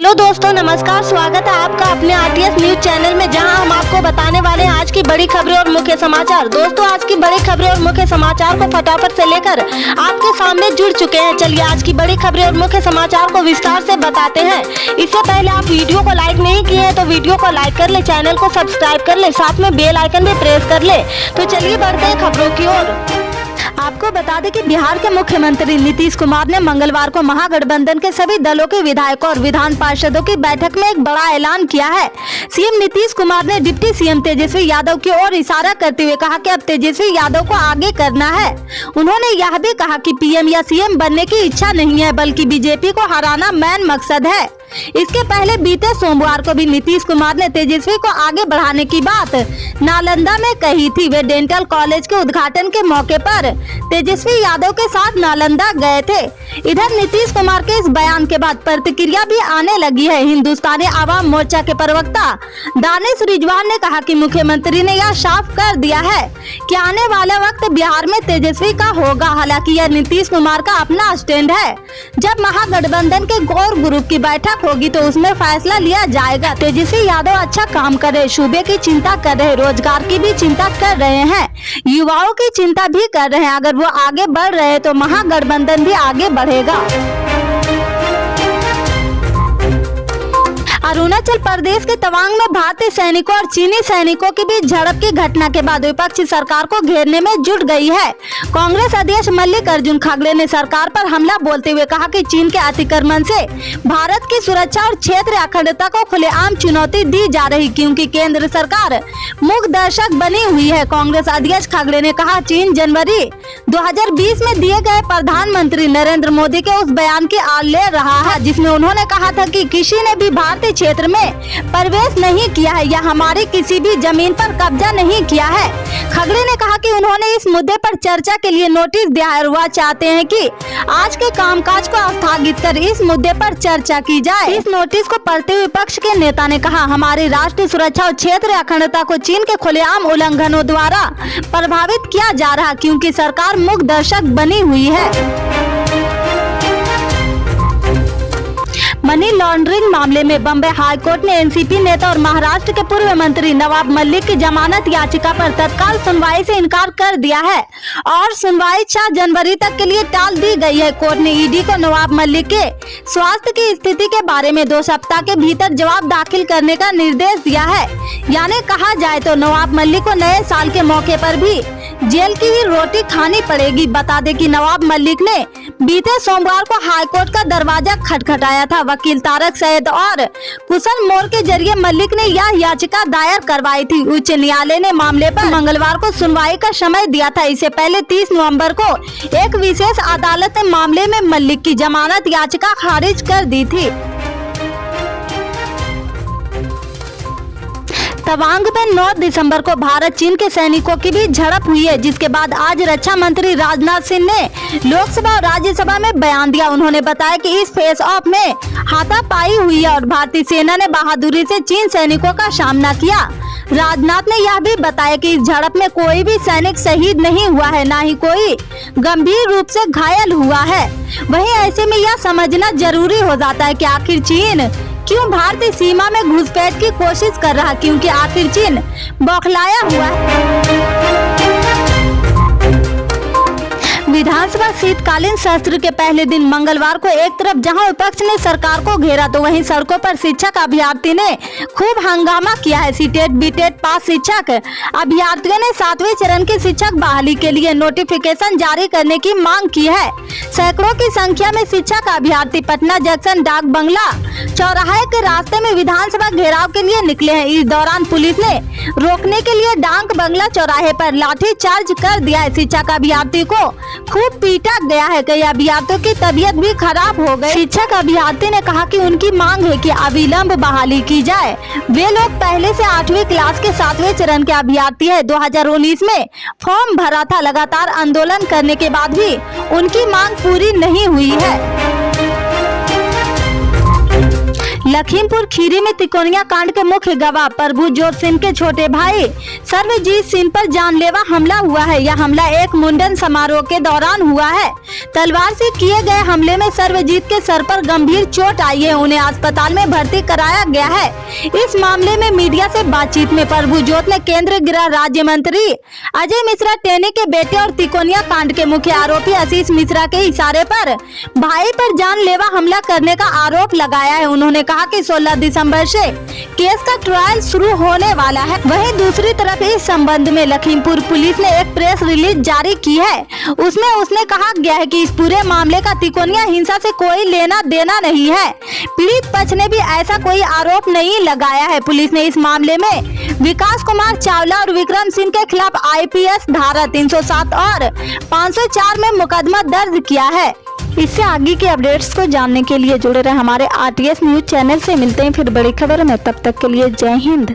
Hello दोस्तों, नमस्कार। स्वागत है आपका अपने आरटीएस न्यूज चैनल में, जहां हम आपको बताने वाले हैं आज की बड़ी खबरें और मुख्य समाचार। दोस्तों, आज की बड़ी खबरें और मुख्य समाचार को फटाफट से लेकर आपके सामने जुड़ चुके हैं। चलिए आज की बड़ी खबरें और मुख्य समाचार को विस्तार से बताते हैं। इससे पहले आप वीडियो को लाइक नहीं किए हैं तो वीडियो को लाइक कर ले, चैनल को सब्सक्राइब कर ले, साथ में बेल आइकन भी प्रेस कर ले। तो चलिए बढ़ते हैं खबरों की ओर। आपको बता दें कि बिहार के मुख्यमंत्री नीतीश कुमार ने मंगलवार को महागठबंधन के सभी दलों के विधायकों और विधान पार्षदों की बैठक में एक बड़ा ऐलान किया है। सीएम नीतीश कुमार ने डिप्टी सीएम तेजस्वी यादव की ओर इशारा करते हुए कहा कि अब तेजस्वी यादव को आगे करना है। उन्होंने यह भी कहा कि पीएम या सीएम बनने की इच्छा नहीं है, बल्कि बीजेपी को हराना मेन मकसद है। इसके पहले बीते सोमवार को भी नीतीश कुमार ने तेजस्वी को आगे बढ़ाने की बात नालंदा में कही थी। वे डेंटल कॉलेज के उद्घाटन के मौके पर तेजस्वी यादव के साथ नालंदा गए थे। इधर नीतीश कुमार के इस बयान के बाद प्रतिक्रिया भी आने लगी है। हिंदुस्तानी आवाम मोर्चा के प्रवक्ता दानिश रिजवान ने कहा कि मुख्यमंत्री ने यह साफ कर दिया है कि आने वाला वक्त बिहार में तेजस्वी का होगा। हालांकि यह नीतीश कुमार का अपना स्टैंड है। जब महागठबंधन के कोर ग्रुप की बैठक होगी तो उसमें फैसला लिया जाएगा। तेजस्वी यादव अच्छा काम कर रहे, सूबे की चिंता कर रहे, रोजगार की भी चिंता कर रहे हैं, युवाओं की चिंता भी कर रहे हैं। अगर वो आगे बढ़ रहे हैं तो महागठबंधन भी आगे बढ़ेगा। अरुणाचल प्रदेश के तवांग में भारतीय सैनिकों और चीनी सैनिकों के बीच झड़प की घटना के बाद विपक्षी सरकार को घेरने में जुट गई है। कांग्रेस अध्यक्ष मल्लिकार्जुन खड़गे ने सरकार पर हमला बोलते हुए कहा कि चीन के अतिक्रमण से भारत की सुरक्षा और क्षेत्रीय अखंडता को खुलेआम चुनौती दी जा रही, क्योंकि केंद्र सरकार मूक दर्शक बनी हुई है। कांग्रेस अध्यक्ष खड़गे ने कहा, चीन जनवरी 2020 में दिए गए प्रधानमंत्री नरेंद्र मोदी के उस बयान की आड़ ले रहा है जिसमें उन्होंने कहा था कि किसी ने भी भारतीय क्षेत्र में प्रवेश नहीं किया है या हमारी किसी भी जमीन पर कब्जा नहीं किया है। खड़गे ने कहा कि उन्होंने इस मुद्दे पर चर्चा के लिए नोटिस दिया है और वह चाहते हैं कि आज के कामकाज को स्थगित कर इस मुद्दे पर चर्चा की जाए। इस नोटिस को पढ़ते हुए विपक्ष के नेता ने कहा, हमारी राष्ट्रीय सुरक्षा और क्षेत्रीय अखंडता को चीन के खुलेआम उल्लंघनों द्वारा प्रभावित किया जा रहा, क्योंकि सरकार मूक दर्शक बनी हुई है। मनी लॉन्ड्रिंग मामले में बम्बई हाईकोर्ट ने एनसीपी नेता और महाराष्ट्र के पूर्व मंत्री नवाब मलिक की जमानत याचिका पर तत्काल सुनवाई से इनकार कर दिया है और सुनवाई 6 जनवरी तक के लिए टाल दी गई है। कोर्ट ने ईडी को नवाब मलिक के स्वास्थ्य की स्थिति के बारे में 2 सप्ताह के भीतर जवाब दाखिल करने का निर्देश दिया है। यानी कहा जाए तो नवाब मलिक को नए साल के मौके पर भी जेल की ही रोटी खानी पड़ेगी। बता दें कि नवाब मलिक ने बीते सोमवार को हाईकोर्ट का दरवाजा खटखटाया था। वकील तारक सैयद और कुशल मोर के जरिए मलिक ने यह याचिका दायर करवाई थी। उच्च न्यायालय ने मामले पर मंगलवार को सुनवाई का समय दिया था। इससे पहले 30 नवंबर को एक विशेष अदालत ने मामले में मलिक की जमानत याचिका खारिज कर दी थी। तवांग में 9 दिसंबर को भारत चीन के सैनिकों की भी झड़प हुई है, जिसके बाद आज रक्षा मंत्री राजनाथ सिंह ने लोकसभा और राज्यसभा में बयान दिया। उन्होंने बताया कि इस फेस ऑफ में हाथापाई हुई है और भारतीय सेना ने बहादुरी से चीन सैनिकों का सामना किया। राजनाथ ने यह भी बताया कि इस झड़प में कोई भी सैनिक शहीद नहीं हुआ है, न ही कोई गंभीर रूप से घायल हुआ है। वहीं ऐसे में यह समझना जरूरी हो जाता है कि आखिर चीन क्यों भारतीय सीमा में घुसपैठ की कोशिश कर रहा, क्योंकि आखिर चीन बौखलाया हुआ है। विधानसभा शीतकालीन सत्र के पहले दिन मंगलवार को एक तरफ जहां विपक्ष ने सरकार को घेरा तो वहीं सड़कों पर शिक्षक अभ्यर्थी ने खूब हंगामा किया है। सीटेट बीटेट पास शिक्षक अभ्यर्थियों ने 7वें चरण की शिक्षक बहाली के लिए नोटिफिकेशन जारी करने की मांग की है। सैकड़ों की संख्या में शिक्षक अभ्यर्थी पटना जंक्शन डाक बंगला चौराहे के रास्ते में विधानसभा घेराव के लिए निकले हैं। इस दौरान पुलिस ने रोकने के लिए डाक बंगला चौराहे पर लाठीचार्ज कर दिया है। शिक्षक अभ्यर्थी को खूब पीटा गया है। कई अभ्यर्थियों की तबीयत भी खराब हो गई। शिक्षक अभ्यर्थी ने कहा कि उनकी मांग है कि अविलंब बहाली की जाए। वे लोग पहले से 8वीं क्लास के 7वें चरण के अभ्यर्थी है। 2019 में फॉर्म भरा था। लगातार आंदोलन करने के बाद भी उनकी मांग पूरी नहीं हुई है। लखीमपुर खीरी में तिकोनिया कांड के मुख्य गवाह प्रभुजोत सिंह के छोटे भाई सर्वजीत सिंह पर जानलेवा हमला हुआ है। यह हमला एक मुंडन समारोह के दौरान हुआ है। तलवार से किए गए हमले में सर्वजीत के सर पर गंभीर चोट आई है। उन्हें अस्पताल में भर्ती कराया गया है। इस मामले में मीडिया से बातचीत में प्रभुजोत ने केंद्रीय गृह राज्य मंत्री अजय मिश्रा टेनी के बेटे और तिकोनिया कांड के मुख्य आरोपी आशीष मिश्रा के इशारे पर भाई पर जानलेवा हमला करने का आरोप लगाया है। उन्होंने कहा कि 16 दिसंबर से केस का ट्रायल शुरू होने वाला है। वहीं दूसरी तरफ इस संबंध में लखीमपुर पुलिस ने एक प्रेस रिलीज जारी की है। उसने कहा गया है कि इस पूरे मामले का तिकोनिया हिंसा से कोई लेना देना नहीं है। पीड़ित पक्ष ने भी ऐसा कोई आरोप नहीं लगाया है। पुलिस ने इस मामले में विकास कुमार चावला और विक्रम सिंह के खिलाफ IPS धारा 307 और 504 में मुकदमा दर्ज किया है। इससे आगे के अपडेट्स को जानने के लिए जुड़े रहे हमारे RTS न्यूज चैनल से। मिलते हैं फिर बड़ी खबर में, तब तक के लिए जय हिंद।